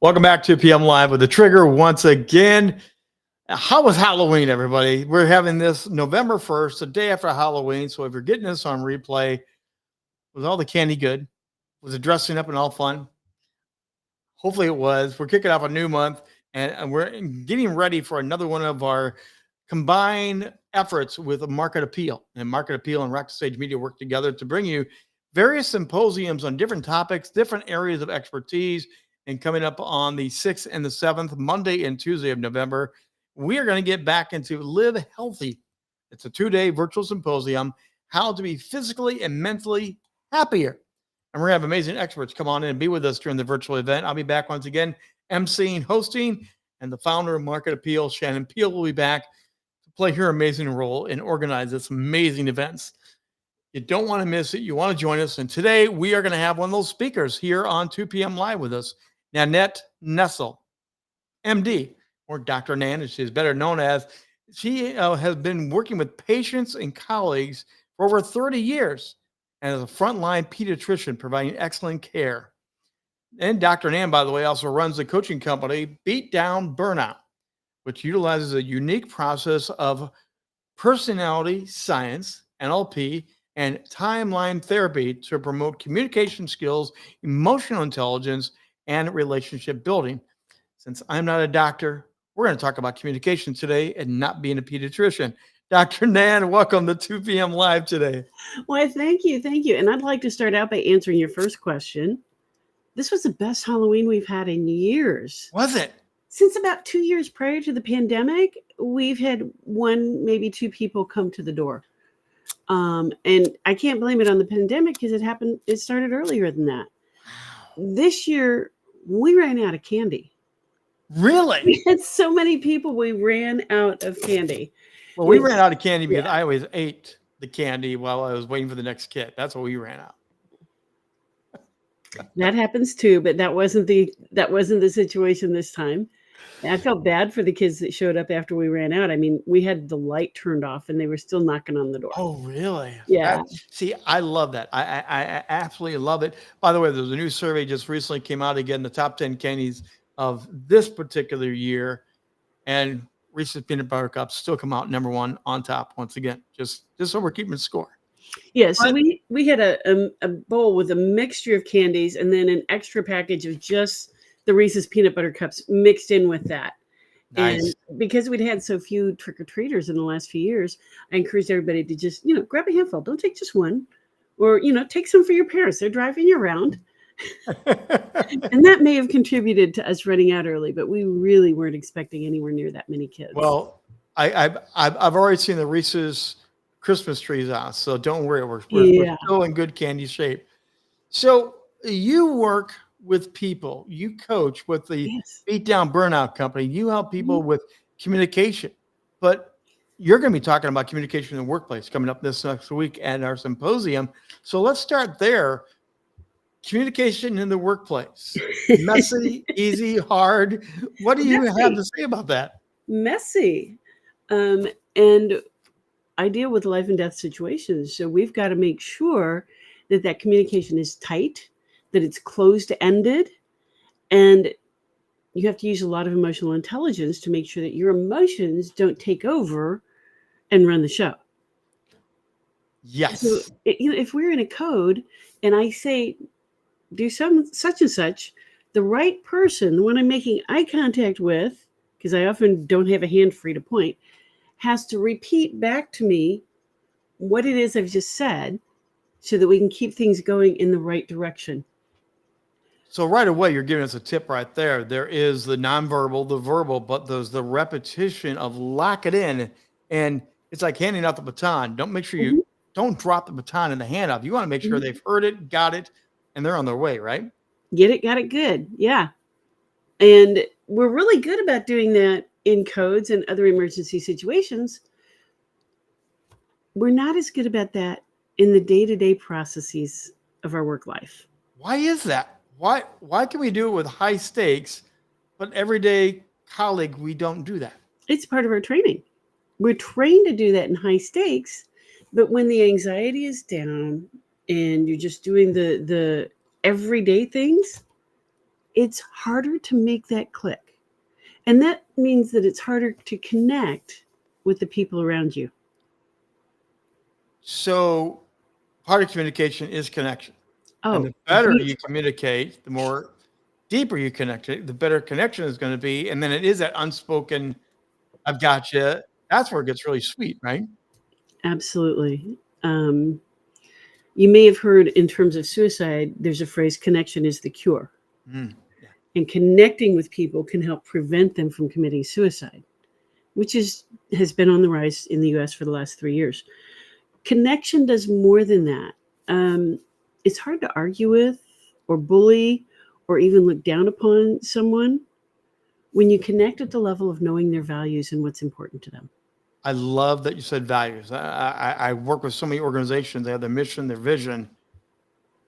Welcome back to PM Live with the Trigger once again. How was Halloween, everybody? We're having this November 1st, the day after Halloween. So if you're getting this on replay, was all the candy good? Was it dressing up and all fun? Hopefully it was. We're kicking off a new month and we're getting ready for another one of our combined efforts with Market APeel. And Market APeel and Rock Stage Media work together to bring you various symposiums on different topics, different areas of expertise. And coming up on the 6th and the 7th, Monday and Tuesday of November, we are going to get back into Live Healthy. It's a 2-day virtual symposium, how to be physically and mentally happier. And we're going to have amazing experts come on in and be with us during the virtual event. I'll be back once again, emceeing, hosting, and the founder of Market APeel, Shannon Peel, will be back to play her amazing role and organize this amazing events. You don't want to miss it. You want to join us. And today we are going to have one of those speakers here on 2 p.m. Live with us, Nanette Nuessle, MD, or Dr. Nan, as she is better known as. She has been working with patients and colleagues for over 30 years and as a frontline pediatrician providing excellent care. And Dr. Nan, by the way, also runs the coaching company Beat Down Burnout, which utilizes a unique process of personality science, NLP, and timeline therapy to promote communication skills, emotional intelligence, and relationship building. Since I'm not a doctor, we're going to talk about communication today and not being a pediatrician. Dr. Nan, welcome to 2 p.m. Live today. Well, thank you. Thank you. And I'd like to start out by answering your first question. This was the best Halloween we've had in years. Was it? Since about 2 years prior to the pandemic, we've had one, maybe two people come to the door. And I can't blame it on the pandemic because it started earlier than that. This year, we ran out of candy. Really? We had so many people, we ran out of candy. Well, we ran out of candy because I always ate the candy while I was waiting for the next kit. That's what we ran out. That happens too, but that wasn't the situation this time. I felt bad for the kids that showed up after we ran out. I mean, we had the light turned off and they were still knocking on the door. Oh, really? Yeah. See, I love that. I absolutely love it. By the way, there's a new survey just recently came out again, the top 10 candies of this particular year. And Reese's Peanut Butter Cups still come out number one on top once again, just so we're keeping score. Yeah, so we had a bowl with a mixture of candies and then an extra package of just the Reese's Peanut Butter Cups mixed in with that. Nice. And because we'd had so few trick-or-treaters in the last few years, I encouraged everybody to just, grab a handful. Don't take just one. Or, take some for your parents. They're driving you around. And that may have contributed to us running out early, but we really weren't expecting anywhere near that many kids. Well, I've already seen the Reese's Christmas trees out, so don't worry. We're still in good candy shape. So you work with people, you coach with the Beat Down Burnout Company, you help people with communication, but you're going to be talking about communication in the workplace coming up this next week at our symposium. So let's start there. Communication in the workplace, messy, easy, hard. What do you have to say about that? Messy. And I deal with life and death situations. So we've got to make sure that communication is tight, that it's closed-ended, and you have to use a lot of emotional intelligence to make sure that your emotions don't take over and run the show. Yes. So, if we're in a code and I say, do such and such, the right person, the one I'm making eye contact with, because I often don't have a hand free to point, has to repeat back to me what it is I've just said so that we can keep things going in the right direction. So right away, you're giving us a tip right there. There is the nonverbal, the verbal, but there's the repetition of lock it in. And it's like handing out the baton. Don't make sure you don't drop the baton in the handoff. You want to make sure they've heard it, got it, and they're on their way, right? Get it, got it, good. Yeah. And we're really good about doing that in codes and other emergency situations. We're not as good about that in the day-to-day processes of our work life. Why is that? Why can we do it with high stakes, but everyday colleague, we don't do that? It's part of our training. We're trained to do that in high stakes, but when the anxiety is down and you're just doing the everyday things, it's harder to make that click. And that means that it's harder to connect with the people around you. So part of communication is connection. And Oh, the better huge. you communicate, the more deeper you connect it, the better connection is going to be. And then it is that unspoken, I've got you. That's where it gets really sweet, right? Absolutely. You may have heard in terms of suicide, there's a phrase, connection is the cure. Mm, yeah. And connecting with people can help prevent them from committing suicide, which has been on the rise in the US for the last 3 years. Connection does more than that. It's hard to argue with or bully or even look down upon someone when you connect at the level of knowing their values and what's important to them. I love that you said values. I work with so many organizations. They have their mission, their vision,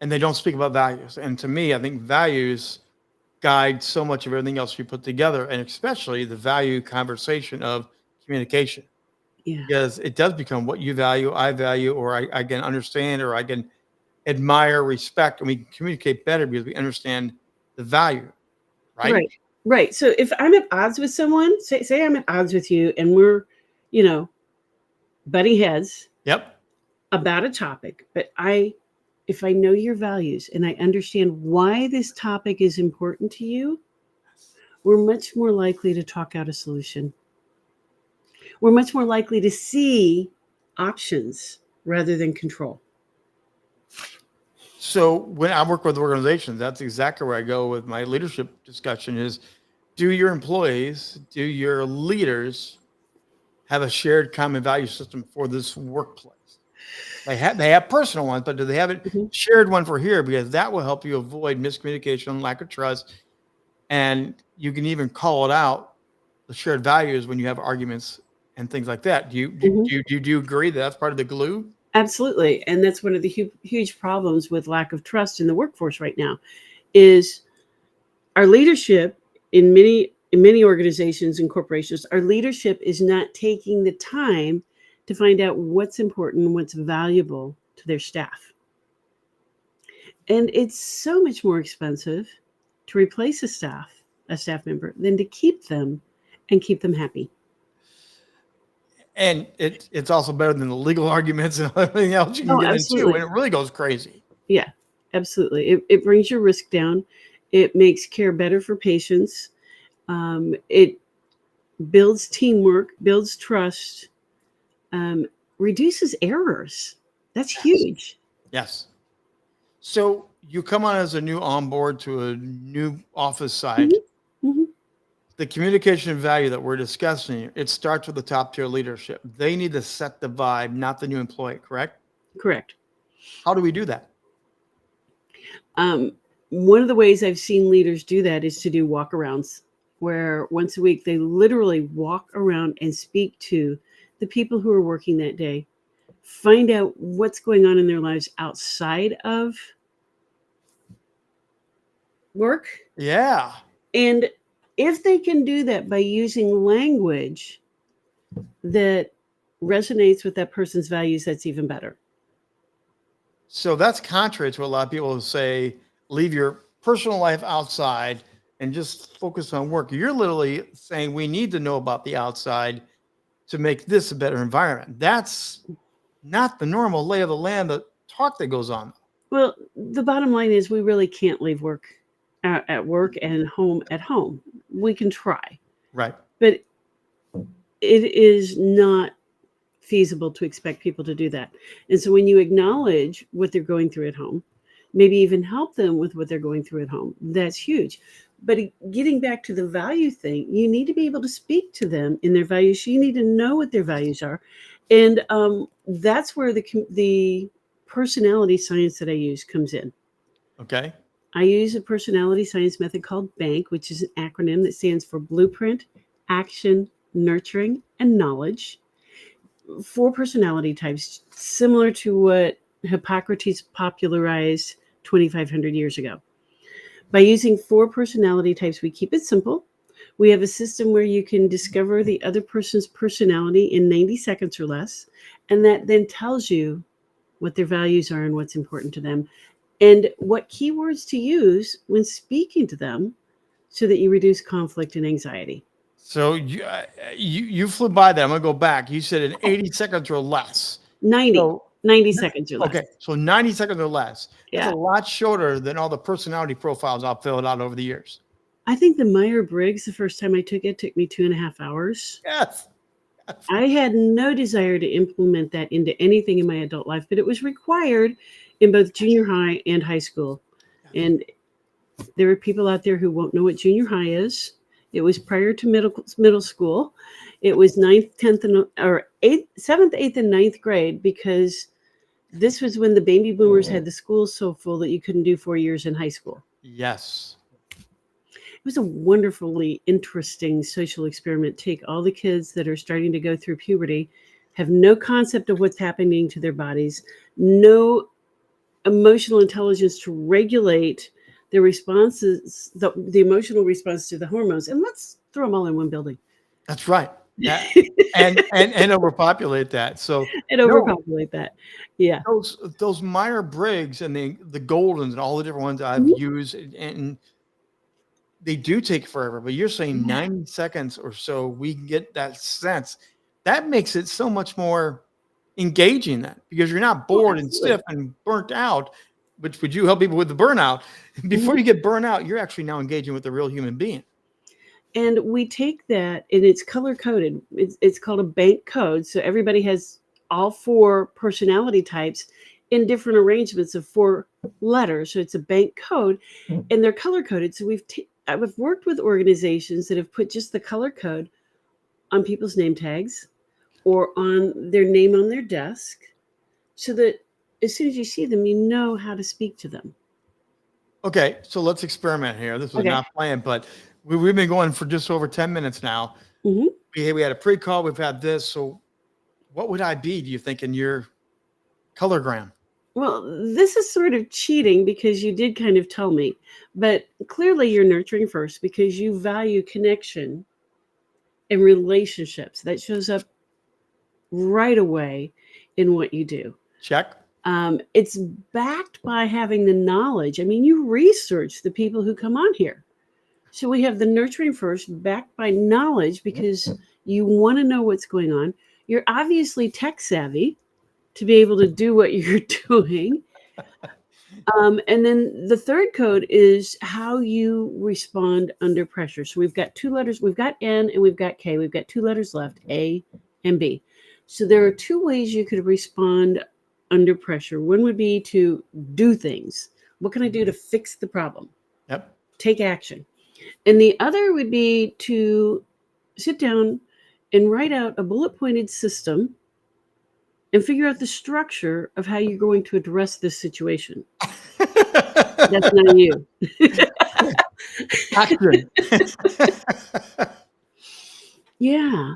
and they don't speak about values. And to me, I think values guide so much of everything else you put together, and especially the value conversation of communication, Yeah. because it does become what you value, I value, or I can understand, or I can admire, respect, and we can communicate better because we understand the value, right? Right. Right. So if I'm at odds with someone, say I'm at odds with you and we're, you know, butting heads Yep. about a topic, but if I know your values and I understand why this topic is important to you, we're much more likely to talk out a solution. We're much more likely to see options rather than control. So when I work with organizations, that's exactly where I go with my leadership discussion is, do your employees, do your leaders have a shared common value system for this workplace? They have personal ones, but do they have it Mhm. shared one for here? Because that will help you avoid miscommunication, lack of trust, and you can even call it out, the shared values, when you have arguments and things like that. Mhm. Do you agree that that's part of the glue? Absolutely. And that's one of the huge problems with lack of trust in the workforce right now is our leadership in many organizations and corporations, our leadership is not taking the time to find out what's important and what's valuable to their staff. And it's so much more expensive to replace a staff member, than to keep them and keep them happy. And it's also better than the legal arguments and everything else you can Oh, get into, absolutely. and it really goes crazy. Yeah, absolutely. It brings your risk down. It makes care better for patients. It builds teamwork, builds trust, um, reduces errors. That's Yes. huge. Yes. So you come on as a new onboard to a new office site. Mhm, mhm. The communication value that we're discussing, it starts with the top tier leadership. They need to set the vibe, not the new employee, correct? Correct. How do we do that? Um, One of the ways I've seen leaders do that is to do walkarounds, where once a week they literally walk around and speak to the people who are working that day, find out what's going on in their lives outside of work. Yeah. And if they can do that by using language that resonates with that person's values, that's even better. So that's contrary to a lot of people who say, leave your personal life outside and just focus on work. You're literally saying we need to know about the outside to make this a better environment. That's not the normal lay of the land, the talk that goes on. Well, the bottom line is we really can't leave work at work and home at home. We can try, Right. but it is not feasible to expect people to do that. And so when you acknowledge what they're going through at home, maybe even help them with what they're going through at home, that's huge. But getting back to the value thing, you need to be able to speak to them in their values. You need to know what their values are. And that's where the personality science that I use comes in. Okay. I use a personality science method called BANK, which is an acronym that stands for Blueprint, Action, Nurturing, and Knowledge. 4 personality types, similar to what Hippocrates popularized 2,500 years ago. By using 4 personality types, we keep it simple. We have a system where you can discover the other person's personality in 90 seconds or less, and that then tells you what their values are and what's important to them. and what keywords to use when speaking to them so that you reduce conflict and anxiety. So you flew by that. I'm gonna go back. You said in 80 seconds or less. 90, So 90 seconds or less. okay, so 90 seconds or less. That's a Yeah. lot shorter than all the personality profiles I've filled out over the years. I think the Myers-Briggs, the first time I took me 2.5 hours. Yes. I had no desire to implement that into anything in my adult life, but it was required in both junior high and high school. And there are people out there who won't know what junior high is. It was prior to middle school. It was ninth, 10th, or eighth, 7th, 8th, and ninth grade, because this was when the baby boomers had the schools so full that you couldn't do 4 years in high school. Yes. It was a wonderfully interesting social experiment. Take all the kids that are starting to go through puberty, have no concept of what's happening to their bodies, no emotional intelligence to regulate their responses, the emotional response to the hormones, and let's throw them all in one building. That's right. Yeah. And overpopulate that. So And overpopulate that. Yeah. those Meyer-Briggs and the Goldens and all the different ones I've used, and they do take forever, but you're saying 90 seconds or so, we can get that sense. That makes it so much more engaging then, because you're not bored and stiff and burnt out, which would you help people with the burnout? Before you get burnt out, you're actually now engaging with a real human being. And we take that, and it's color coded. It's called a bank code. So everybody has all 4 personality types in different arrangements of 4 letters. So it's a bank code, and they're color coded. So I've worked with organizations that have put just the color code on people's name tags or on their name on their desk, so that as soon as you see them, you know how to speak to them. Okay, so let's experiment here. This was Okay. not planned, but we've been going for just over 10 minutes now. Mhm. We had a pre-call, we've had this. So what would I be, do you think, in your colorgram? Well, this is sort of cheating because you did kind of tell me, but clearly you're nurturing first because you value connection and relationships. That shows up right away in what you do. Check. It's backed by having the knowledge. I mean, you research the people who come on here. So we have the nurturing first, backed by knowledge because you want to know what's going on. You're obviously tech savvy to be able to do what you're doing. And then the third code is how you respond under pressure. So we've got 2 letters. We've got N and we've got K. We've got 2 letters left, A and B. So there are 2 ways you could respond under pressure. One would be to do things. What can I do to fix the problem? Yep. Take action. And the other would be to sit down and write out a bullet-pointed system and figure out the structure of how you're going to address this situation. That's not you. Action. Yeah.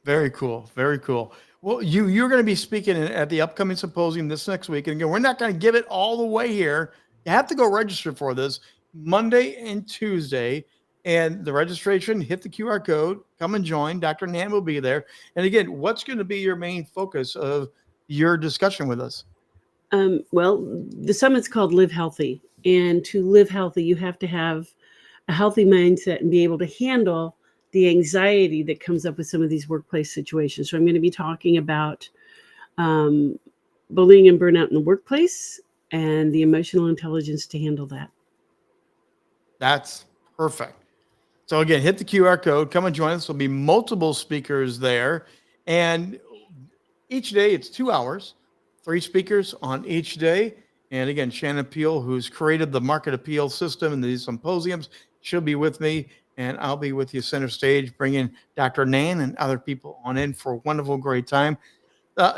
Very cool. Very cool. Well, you're going to be speaking at the upcoming symposium this next week. And again, we're not going to give it all the way here. You have to go register for this Monday and Tuesday. And the registration, hit the QR code, come and join. Dr. Nan will be there. And again, what's going to be your main focus of your discussion with us? Well, the summit's called Live Healthy. And to live healthy, you have to have a healthy mindset and be able to handle the anxiety that comes up with some of these workplace situations. So I'm going to be talking about bullying and burnout in the workplace and the emotional intelligence to handle that. That's perfect. So again, hit the QR code, come and join us. There'll be multiple speakers there. And each day it's 2 hours, 3 speakers on each day. And again, Shannon Peel, who's created the Market APeel system and these symposiums, she'll be with me, and I'll be with you center stage, bringing Dr. Nan and other people on in for a wonderful, great time.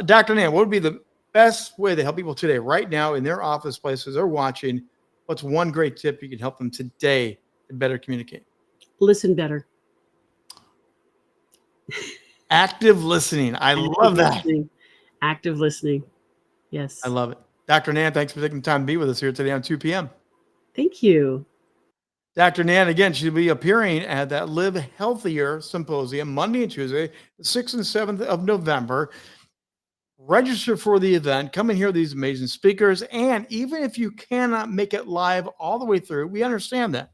Dr. Nan, what would be the best way to help people today, right now, in their office places they're watching? What's one great tip you can help them today to better communicate? Listen better. Active listening. I love that. Active listening. Yes. I love it. Dr. Nan, thanks for taking the time to be with us here today on 2 p.m. Thank you. Dr. Nan, again, she'll be appearing at that Live Healthier Symposium Monday and Tuesday, the 6th and 7th of November. register for the event, come and hear these amazing speakers. And even if you cannot make it live all the way through, we understand that.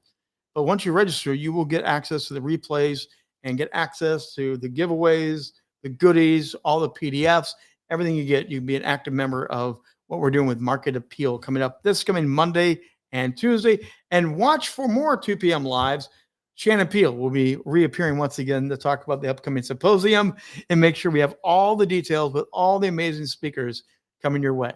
But once you register, you will get access to the replays and get access to the giveaways, the goodies, all the PDFs, everything you get. You can be an active member of what we're doing with Market APeel coming up this coming Monday and Tuesday. And watch for more 2 p.m. lives. Shannon Peel will be reappearing once again to talk about the upcoming symposium and make sure we have all the details with all the amazing speakers coming your way.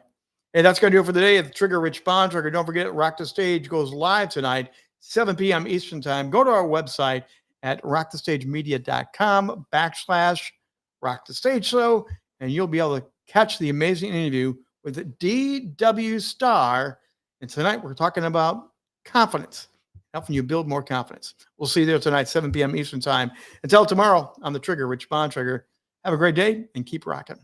Hey, that's going to do it for the day at the Trigger Rich Bontrager. Don't forget, Rock the Stage goes live tonight, 7 p.m. Eastern Time. Go to our website at rockthestagemedia.com/Rock the Stage Show, and you'll be able to catch the amazing interview with D.W. Starr. And tonight we're talking about confidence, helping you build more confidence. We'll see you there tonight, 7 p.m. Eastern Time. Until tomorrow, I'm the Trigger, Rich Bontrager. Have a great day and keep rocking.